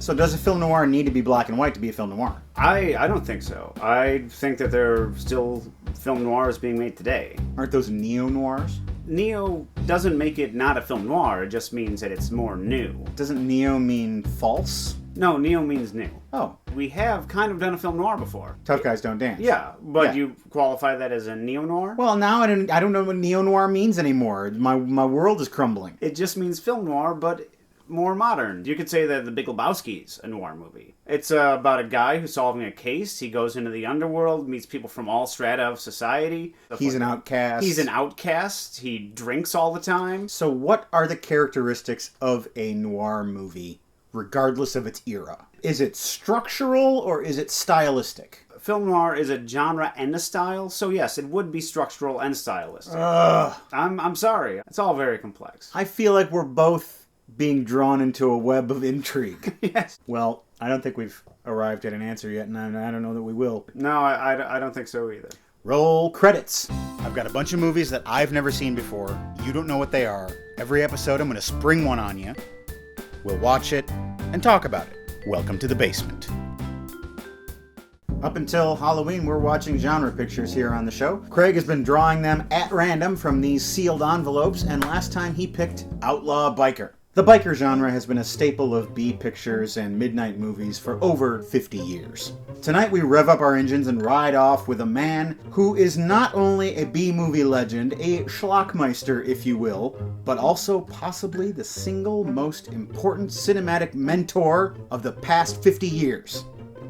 So does a film noir need to be black and white to be a film noir? I don't think so. I think that there are still film noirs being made today. Aren't those neo-noirs? Neo doesn't make it not a film noir, it just means that it's more new. Doesn't neo mean false? No, neo means new. Oh. We have kind of done a film noir before. Tough Guys Don't Dance. Yeah, but Yeah. you qualify that as a neo-noir? Well, now I don't know what neo-noir means anymore. My world is crumbling. It just means film noir, but more modern. You could say that The Big Lebowski's a noir movie. It's about a guy who's solving a case. He goes into the underworld, meets people from all strata of society. He's an outcast. He's an outcast. He drinks all the time. So what are the characteristics of a noir movie, regardless of its era? Is it structural or is it stylistic? Film noir is a genre and a style, so yes, it would be structural and stylistic. I'm sorry. It's all very complex. I feel like we're both being drawn into a web of intrigue. Yes. Well, I don't think we've arrived at an answer yet, and I don't know that we will. No, I don't think so either. Roll credits. I've got a bunch of movies that I've never seen before. You don't know what they are. Every episode, I'm going to spring one on you. We'll watch it and talk about it. Welcome to the basement. Up until Halloween, we're watching genre pictures here on the show. Craig has been drawing them at random from these sealed envelopes, and last time he picked Outlaw Biker. The biker genre has been a staple of B pictures and midnight movies for over 50 years. Tonight we rev up our engines and ride off with a man who is not only a B-movie legend, a schlockmeister if you will, but also possibly the single most important cinematic mentor of the past 50 years.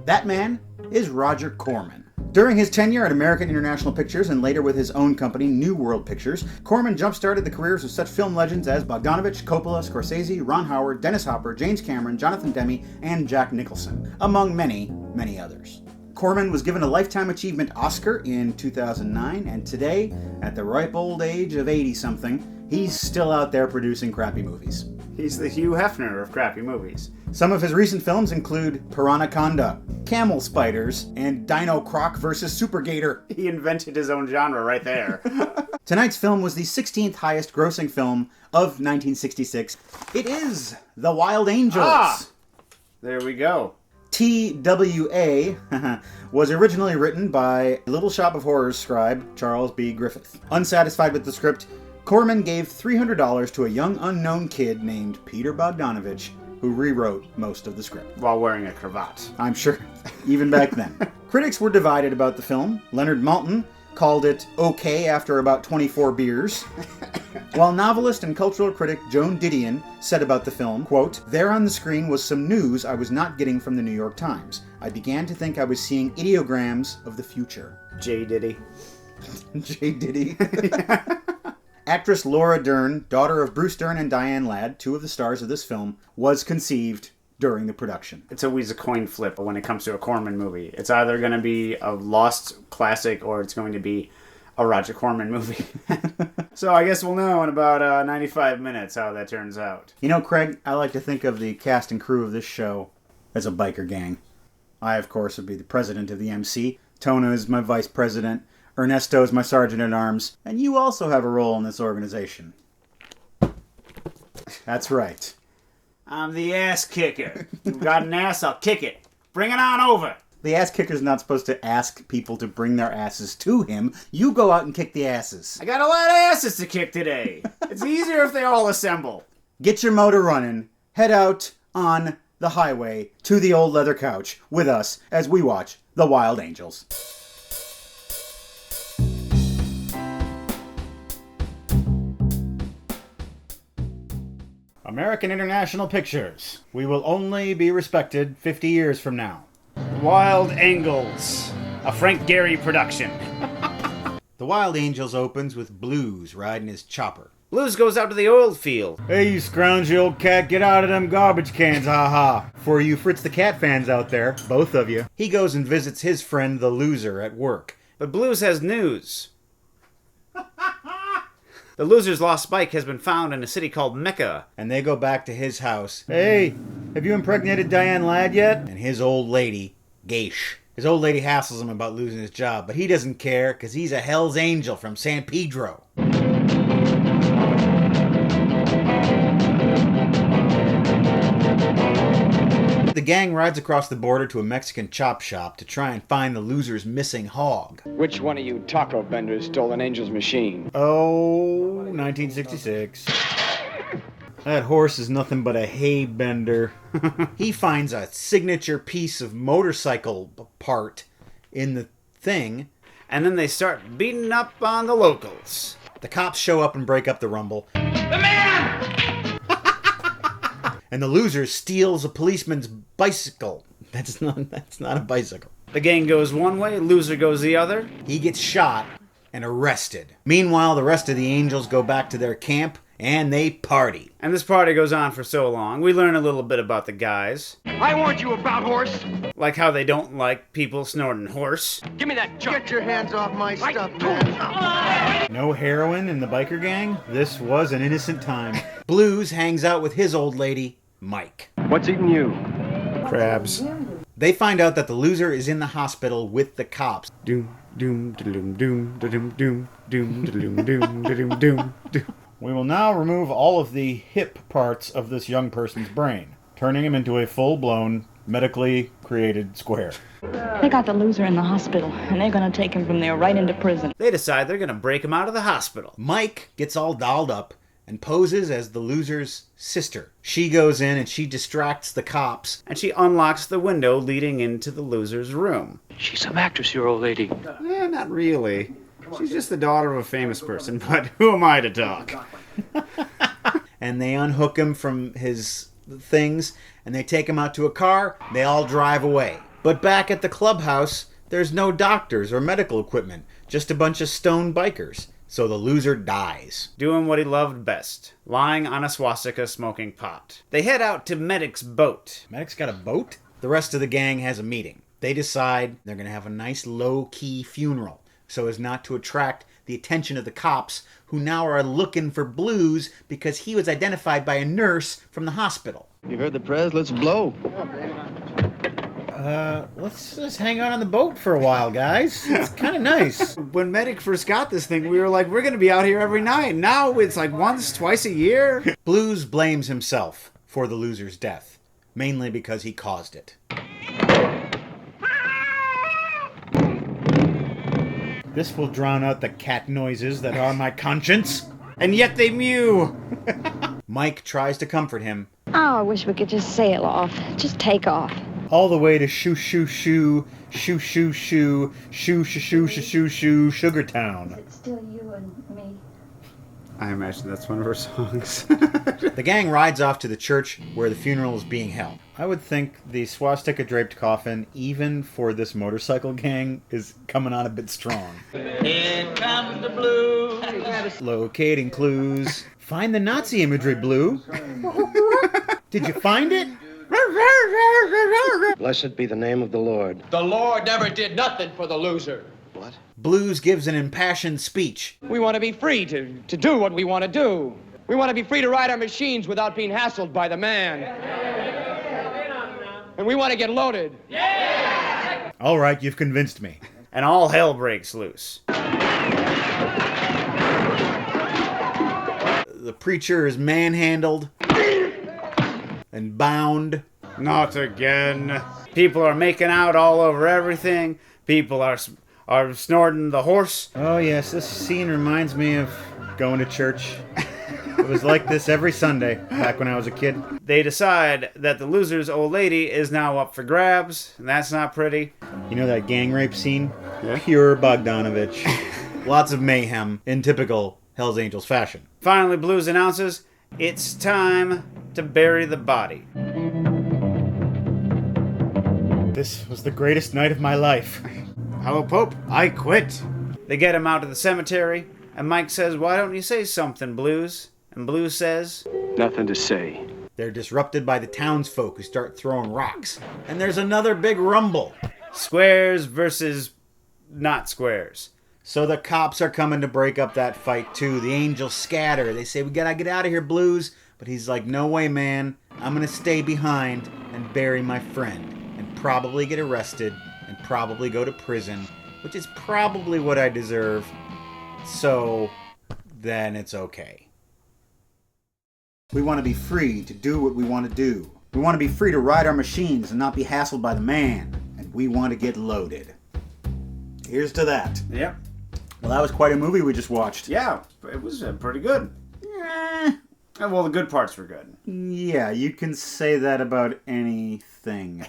That man is Roger Corman. During his tenure at American International Pictures and later with his own company, New World Pictures, Corman jump-started the careers of such film legends as Bogdanovich, Coppola, Scorsese, Ron Howard, Dennis Hopper, James Cameron, Jonathan Demme, and Jack Nicholson, among many, many others. Corman was given a Lifetime Achievement Oscar in 2009, and today, at the ripe old age of 80-something, he's still out there producing crappy movies. He's the Hugh Hefner of crappy movies. Some of his recent films include Piranhaconda, Camel Spiders, and Dino Croc vs. Super Gator. He invented his own genre right there. Tonight's film was the 16th highest grossing film of 1966. It is The Wild Angels. Ah! There we go. TWA was originally written by Little Shop of Horrors scribe Charles B. Griffith. Unsatisfied with the script, Corman gave $300 to a young unknown kid named Peter Bogdanovich, who rewrote most of the script. While wearing a cravat. I'm sure, even back then. Critics were divided about the film. Leonard Maltin called it okay after about 24 beers, while novelist and cultural critic Joan Didion said about the film, quote, "There on the screen was some news I was not getting from the New York Times. I began to think I was seeing ideograms of the future." J. Diddy. J. Diddy. Actress Laura Dern, daughter of Bruce Dern and Diane Ladd, two of the stars of this film, was conceived during the production. It's always a coin flip when it comes to a Corman movie. It's either going to be a lost classic or it's going to be a Roger Corman movie. So I guess we'll know in about 95 minutes how that turns out. You know, Craig, I like to think of the cast and crew of this show as a biker gang. I, of course, would be the president of the MC. Tona is my vice president. Ernesto is my sergeant-at-arms, and you also have a role in this organization. That's right. I'm the ass kicker. You've got an ass, I'll kick it. Bring it on over. The ass kicker's not supposed to ask people to bring their asses to him. You go out and kick the asses. I got a lot of asses to kick today. It's easier if they all assemble. Get your motor running. Head out on the highway to the old leather couch with us as we watch The Wild Angels. American International Pictures. We will only be respected 50 years from now. Wild Angles, a Frank Gehry production. The Wild Angels opens with Blues riding his chopper. Blues goes out to the oil field. Hey, you scroungy old cat, get out of them garbage cans, ha-ha. For you Fritz the Cat fans out there, both of you, he goes and visits his friend the Loser at work. But Blues has news. The Loser's lost bike has been found in a city called Mecca. And they go back to his house. Hey, have you impregnated Diane Ladd yet? And his old lady, Geish. His old lady hassles him about losing his job, but he doesn't care because he's a Hell's Angel from San Pedro. The gang rides across the border to a Mexican chop shop to try and find the loser's missing hog. Which one of you taco vendors stole an angel's machine? Oh, 1966. That horse is nothing but a hay bender. He finds a signature piece of motorcycle part in the thing. And then they start beating up on the locals. The cops show up and break up the rumble. The man! And the loser steals a policeman's bicycle. That's not a bicycle. The gang goes one way, loser goes the other. He gets shot and arrested. Meanwhile, the rest of the angels go back to their camp and they party. And this party goes on for so long. We learn a little bit about the guys. I warned you about horse. Like how they don't like people snorting horse. Give me that junk. Get your hands off my stuff, man. No heroin in the biker gang? This was an innocent time. Blues hangs out with his old lady, Mike. What's eating you? Crabs. They find out that the loser is in the hospital with the cops. Doom, doom, doom, doom, doom, doom, doom, doom, doom, doom, doom, doom. We will now remove all of the hip parts of this young person's brain, turning him into a full-blown, medically created square. They got the loser in the hospital, and they're gonna take him from there right into prison. They decide they're gonna break him out of the hospital. Mike gets all dolled up and poses as the loser's sister. She goes in and she distracts the cops. And she unlocks the window leading into the loser's room. She's some actress, your old lady. Not really. She's just the daughter of a famous person, but who am I to talk? And they unhook him from his things, and they take him out to a car. They all drive away. But back at the clubhouse, there's no doctors or medical equipment, just a bunch of stoned bikers. So the loser dies. Doing what he loved best, lying on a swastika smoking pot. They head out to Medic's boat. Medic's got a boat? The rest of the gang has a meeting. They decide they're going to have a nice low-key funeral, so as not to attract the attention of the cops, who now are looking for Blues because he was identified by a nurse from the hospital. You heard the press? Let's blow. Let's just hang out on the boat for a while, guys. It's kind of nice. When Medic first got this thing, we were like, we're going to be out here every night. Now it's like once, twice a year. Blues blames himself for the loser's death, mainly because he caused it. This will drown out the cat noises that are my conscience. And yet they mew. Mike tries to comfort him. Oh, I wish we could just sail off. Just take off. All the way to shoo shoo shoo, shoo shoo shoo, shoo shoo shoo shoo shoo shoo, Sugar Town. It's still you and me. I imagine that's one of her songs. The gang rides off to the church where the funeral is being held. I would think the swastika-draped coffin, even for this motorcycle gang, is coming on a bit strong. Here comes the blue. Locating clues. Find the Nazi imagery, Blue. Did you find it? Blessed be the name of the Lord. The Lord never did nothing for the loser. What? Blues gives an impassioned speech. We want to be free to do what we want to do. We want to be free to ride our machines without being hassled by the man. And we want to get loaded. All right, you've convinced me. And all hell breaks loose. The preacher is manhandled and bound. Not again. People are making out all over everything. People are snorting the horse. Oh yes, this scene reminds me of going to church. It was like this every Sunday back when I was a kid. They decide that the loser's old lady is now up for grabs, and that's not pretty. You know that gang rape scene? Yeah. Pure Bogdanovich. Lots of mayhem in typical Hell's Angels fashion. Finally, Blues announces, it's time to bury the body. This was the greatest night of my life. Hello, Pope. I quit. They get him out to the cemetery, and Mike says, why don't you say something, Blues? And Blues says, Nothing to say. They're disrupted by the townsfolk who start throwing rocks. And there's another big rumble. squares versus not squares. So the cops are coming to break up that fight too. The angels scatter. They say, we gotta get out of here, Blues. But he's like, no way, man. I'm gonna stay behind and bury my friend. And probably get arrested. And probably go to prison. Which is probably what I deserve. So then it's okay. We want to be free to do what we want to do. We want to be free to ride our machines and not be hassled by the man. And we want to get loaded. Here's to that. Yep. Well, that was quite a movie we just watched. Yeah, it was pretty good. Well, the good parts were good. Yeah, you can say that about anything.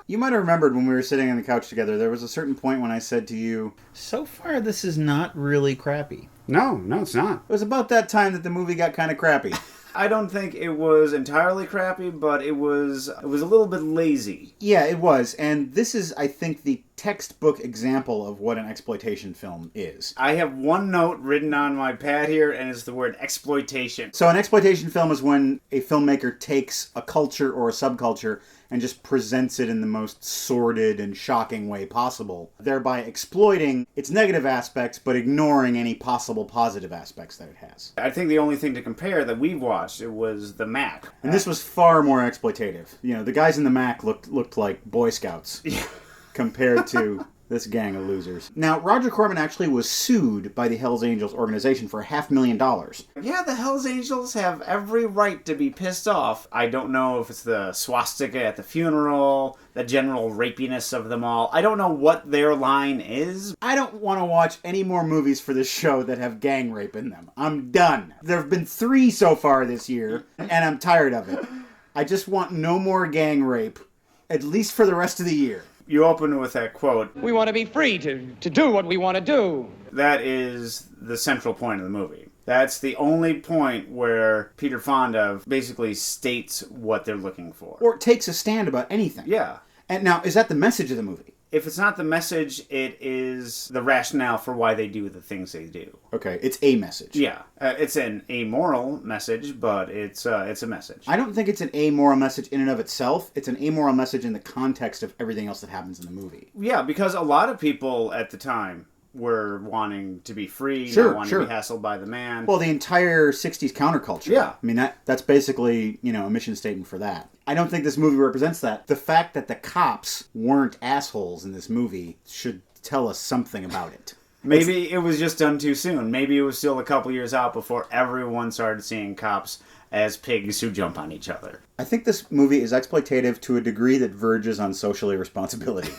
You might have remembered when we were sitting on the couch together, there was a certain point when I said to you, so far this is not really crappy. No, it's not. It was about that time that the movie got kind of crappy. I don't think it was entirely crappy, but it was a little bit lazy. Yeah, it was. And this is, I think, the textbook example of what an exploitation film is. I have one note written on my pad here, and it's the word exploitation. So an exploitation film is when a filmmaker takes a culture or a subculture and just presents it in the most sordid and shocking way possible, thereby exploiting its negative aspects but ignoring any possible positive aspects that it has. I think the only thing to compare that we've watched, it was The Mac. And this was far more exploitative. You know, the guys in the Mac looked like Boy Scouts compared to this gang of losers. Now, Roger Corman actually was sued by the Hells Angels organization for $500,000. Yeah, the Hells Angels have every right to be pissed off. I don't know if it's the swastika at the funeral, the general rapiness of them all. I don't know what their line is. I don't want to watch any more movies for this show that have gang rape in them. I'm done. There have been 3 so far this year, and I'm tired of it. I just want no more gang rape, at least for the rest of the year. You open with that quote. We want to be free to do what we want to do. That is the central point of the movie. That's the only point where Peter Fonda basically states what they're looking for. Or takes a stand about anything. Yeah. And now, is that the message of the movie? If it's not the message, it is the rationale for why they do the things they do. Okay, it's a message. Yeah, it's an amoral message, but it's a message. I don't think it's an amoral message in and of itself. It's an amoral message in the context of everything else that happens in the movie. Yeah, because a lot of people at the time were wanting to be free, sure. to be hassled by the man. Well, the entire 60s counterculture. Yeah. I mean, that's basically, a mission statement for that. I don't think this movie represents that. The fact that the cops weren't assholes in this movie should tell us something about it. Maybe it was just done too soon. Maybe it was still a couple years out before everyone started seeing cops as pigs who jump on each other. I think this movie is exploitative to a degree that verges on social irresponsibility.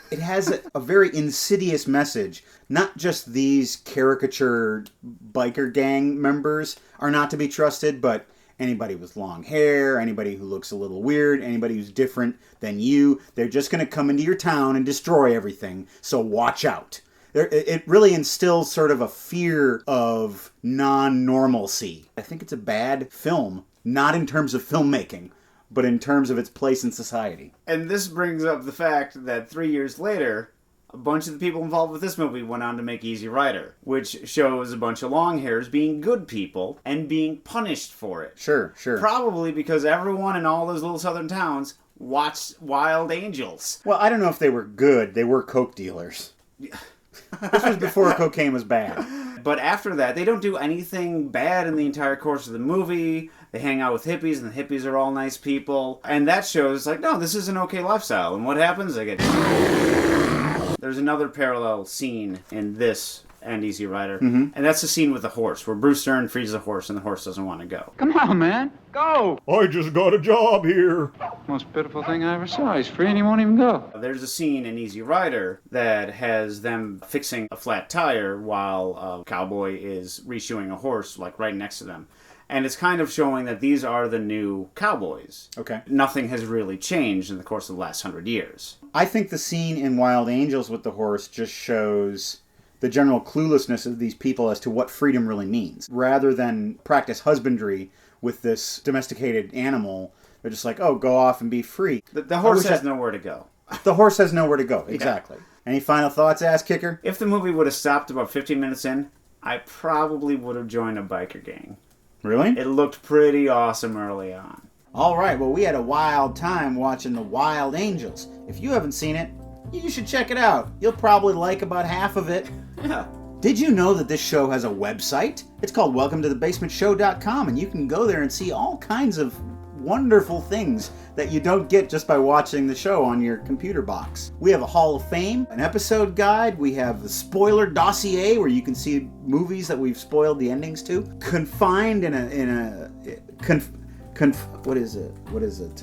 It has a very insidious message. Not just these caricatured biker gang members are not to be trusted, but anybody with long hair, anybody who looks a little weird, anybody who's different than you, they're just going to come into your town and destroy everything, so watch out. It really instills sort of a fear of non-normalcy. I think it's a bad film, not in terms of filmmaking, but in terms of its place in society. And this brings up the fact that 3 years later, a bunch of the people involved with this movie went on to make Easy Rider, which shows a bunch of long hairs being good people and being punished for it. Sure. Probably because everyone in all those little southern towns watched Wild Angels. Well, I don't know if they were good. They were coke dealers. This was before cocaine was bad. But after that, they don't do anything bad in the entire course of the movie. They hang out with hippies, and the hippies are all nice people. And that shows, like, no, this is an okay lifestyle. And what happens? They get... There's another parallel scene in this and Easy Rider. Mm-hmm. And that's the scene with the horse, where Bruce Dern frees the horse, and the horse doesn't want to go. Come on, man. Go! I just got a job here. Most pitiful thing I ever saw. He's free and he won't even go. There's a scene in Easy Rider that has them fixing a flat tire while a cowboy is reshoeing a horse, like, right next to them. And it's kind of showing that these are the new cowboys. Okay. Nothing has really changed in the course of the last 100 years. I think the scene in Wild Angels with the horse just shows the general cluelessness of these people as to what freedom really means. Rather than practice husbandry with this domesticated animal, they're just like, oh, go off and be free. The horse has nowhere to go. The horse has nowhere to go, exactly. Yeah. Any final thoughts, ass kicker? If the movie would have stopped about 15 minutes in, I probably would have joined a biker gang. Really? It looked pretty awesome early on. All right, well, we had a wild time watching The Wild Angels. If you haven't seen it, you should check it out. You'll probably like about half of it. Yeah. Did you know that this show has a website? It's called welcometothebasementshow.com, and you can go there and see all kinds of wonderful things that you don't get just by watching the show on your computer box. We have a Hall of Fame, an episode guide, we have the spoiler dossier where you can see movies that we've spoiled the endings to. What is it?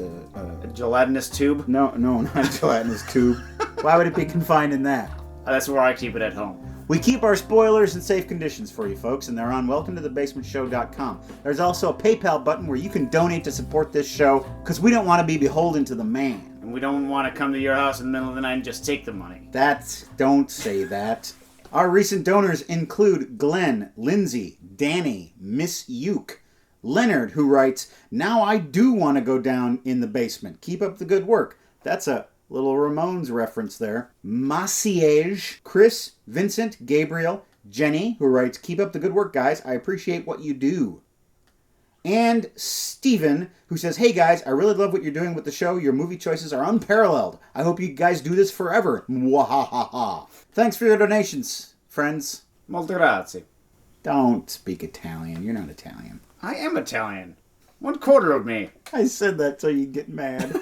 A gelatinous tube? No, not gelatinous tube. Why would it be confined in that? That's where I keep it at home. We keep our spoilers in safe conditions for you folks, and they're on welcometothebasementshow.com. There's also a PayPal button where you can donate to support this show, because we don't want to be beholden to the man. And we don't want to come to your house in the middle of the night and just take the money. Don't say that. Our recent donors include Glenn, Lindsay, Danny, Miss Uke, Leonard, who writes, "Now I do want to go down in the basement. Keep up the good work." That's a little Ramones reference there. Maciej, Chris, Vincent, Gabriel, Jenny, who writes, "Keep up the good work, guys. I appreciate what you do." And Steven, who says, "Hey guys, I really love what you're doing with the show. Your movie choices are unparalleled. I hope you guys do this forever. Mwahaha." Thanks for your donations, friends. Molto grazie. Don't speak Italian. You're not Italian. I am Italian. 1/4 of me. I said that so you get mad.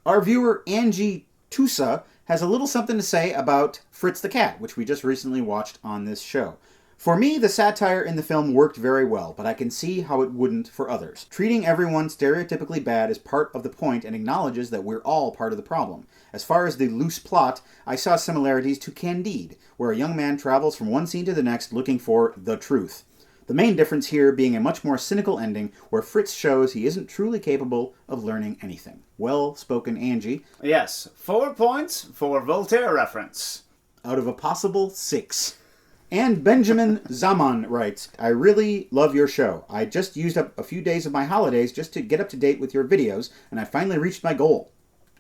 Our viewer, Angie Tusa, has a little something to say about Fritz the Cat, which we just recently watched on this show. "For me, the satire in the film worked very well, but I can see how it wouldn't for others. Treating everyone stereotypically bad is part of the point and acknowledges that we're all part of the problem. As far as the loose plot, I saw similarities to Candide, where a young man travels from one scene to the next looking for the truth. The main difference here being a much more cynical ending, where Fritz shows he isn't truly capable of learning anything." Well spoken, Angie. Yes, 4 points for Voltaire reference. Out of a possible 6. And Benjamin Zaman writes, "I really love your show. I just used up a few days of my holidays just to get up to date with your videos, and I finally reached my goal."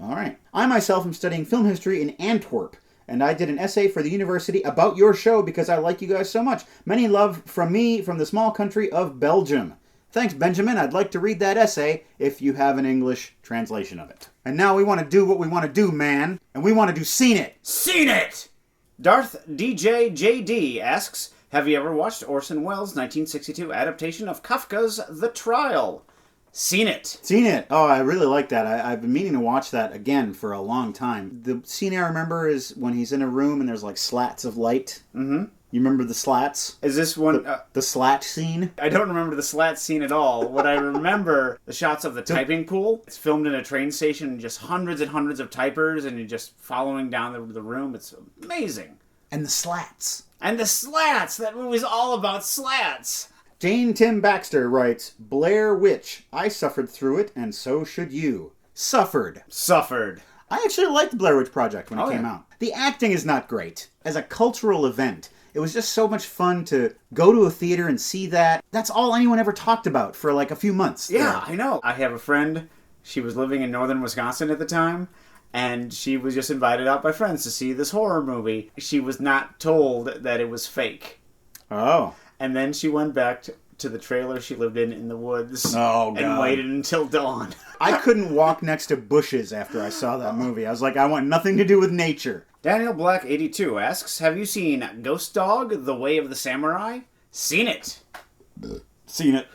All right. "I myself am studying film history in Antwerp, and I did an essay for the university about your show because I like you guys so much. Many love from me from the small country of Belgium." Thanks, Benjamin. I'd like to read that essay if you have an English translation of it. And now we want to do what we want to do, man. And we want to do Seen It. Seen it! Darth DJ JD asks, "Have you ever watched Orson Welles' 1962 adaptation of Kafka's The Trial?" Seen it. Seen It. Oh, I really like that. I've been meaning to watch that again for a long time. The scene I remember is when he's in a room and there's like slats of light. Mm-hmm. You remember the slats? Is this one... The slat scene? I don't remember the slat scene at all. What I remember, the shots of the typing pool. It's filmed in a train station, and just hundreds and hundreds of typers, and you're just following down the room. It's amazing. And the slats. And the slats! That movie's all about slats! Jane Tim Baxter writes, "Blair Witch. I suffered through it, and so should you." Suffered. I actually liked the Blair Witch Project when it came out. The acting is not great. As a cultural event, it was just so much fun to go to a theater and see that. That's all anyone ever talked about for like a few months. Yeah, I know. I have a friend, she was living in northern Wisconsin at the time, and she was just invited out by friends to see this horror movie. She was not told that it was fake. Oh. And then she went back to the trailer she lived in the woods. Oh, God. And waited until dawn. I couldn't walk next to bushes after I saw that movie. I was like, I want nothing to do with nature. Daniel Black 82 asks, "Have you seen Ghost Dog, The Way of the Samurai?" Seen it. Seen it.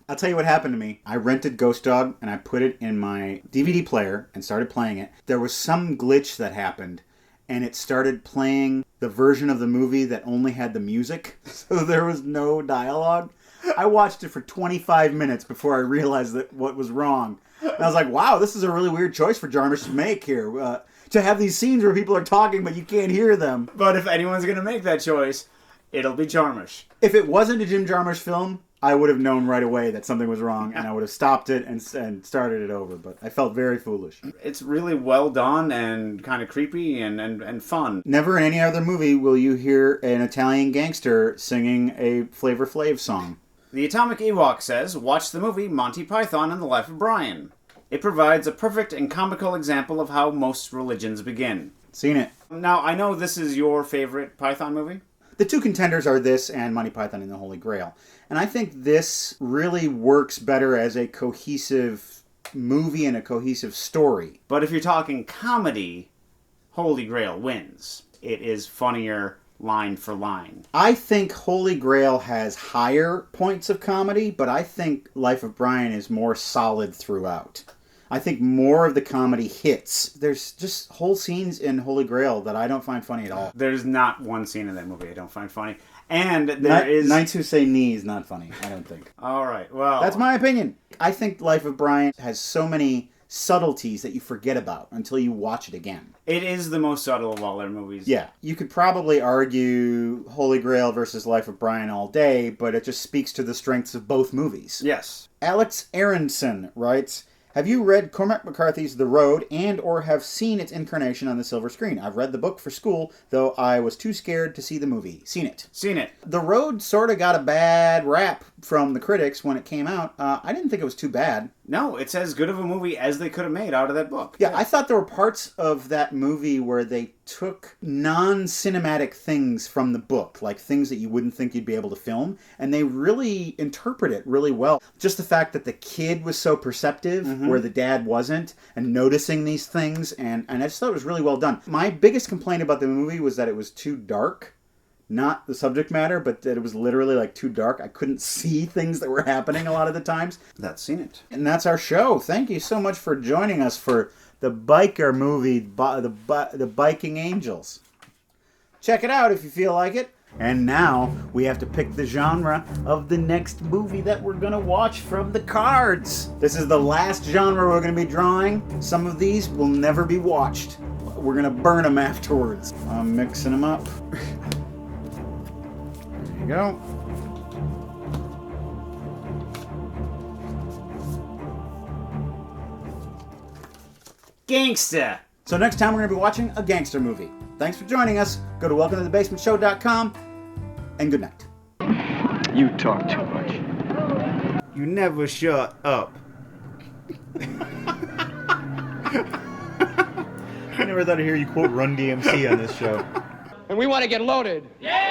I'll tell you what happened to me. I rented Ghost Dog and I put it in my DVD player and started playing it. There was some glitch that happened and it started playing the version of the movie that only had the music, so there was no dialogue. I watched it for 25 minutes before I realized that what was wrong. And I was like, wow, this is a really weird choice for Jarmusch to make here. To have these scenes where people are talking but you can't hear them. But if anyone's going to make that choice, it'll be Jarmusch. If it wasn't a Jim Jarmusch film, I would have known right away that something was wrong, and I would have stopped it and started it over, but I felt very foolish. It's really well done and kind of creepy and fun. Never in any other movie will you hear an Italian gangster singing a Flavor Flav song. The Atomic Ewok says, "Watch the movie Monty Python and the Life of Brian. It provides a perfect and comical example of how most religions begin." Seen it. Now, I know this is your favorite Python movie. The two contenders are this and Monty Python and the Holy Grail. And I think this really works better as a cohesive movie and a cohesive story. But if you're talking comedy, Holy Grail wins. It is funnier line for line. I think Holy Grail has higher points of comedy, but I think Life of Brian is more solid throughout. I think more of the comedy hits. There's just whole scenes in Holy Grail that I don't find funny at all. There's not one scene in that movie I don't find funny. And there is... Knights Who Say Knee is not funny, I don't think. All right, well... That's my opinion. I think Life of Brian has so many subtleties that you forget about until you watch it again. It is the most subtle of all their movies. Yeah. You could probably argue Holy Grail versus Life of Brian all day, but it just speaks to the strengths of both movies. Yes. Alex Aronson writes, have you read Cormac McCarthy's The Road and or have seen its incarnation on the silver screen? I've read the book for school, though I was too scared to see the movie. Seen it. Seen it. The Road sort of got a bad rap from the critics when it came out. I didn't think it was too bad. No, it's as good of a movie as they could have made out of that book. Yeah, I thought there were parts of that movie where they took non-cinematic things from the book, like things that you wouldn't think you'd be able to film, and they really interpret it really well. Just the fact that the kid was so perceptive, where the dad wasn't, and noticing these things, and I just thought it was really well done. My biggest complaint about the movie was that it was too dark. Not the subject matter, but that it was literally like too dark. I couldn't see things that were happening a lot of the times. That's Seen It. And that's our show. Thank you so much for joining us for the biker movie, the Biking Angels. Check it out if you feel like it. And now we have to pick the genre of the next movie that we're going to watch from the cards. This is the last genre we're going to be drawing. Some of these will never be watched. We're going to burn them afterwards. I'm mixing them up. There you go. Gangsta. So next time we're going to be watching a gangster movie. Thanks for joining us. Go to welcometothebasementshow.com and good night. You talk too much. You never shut up. I never thought I'd hear you quote Run DMC on this show. And we want to get loaded. Yeah!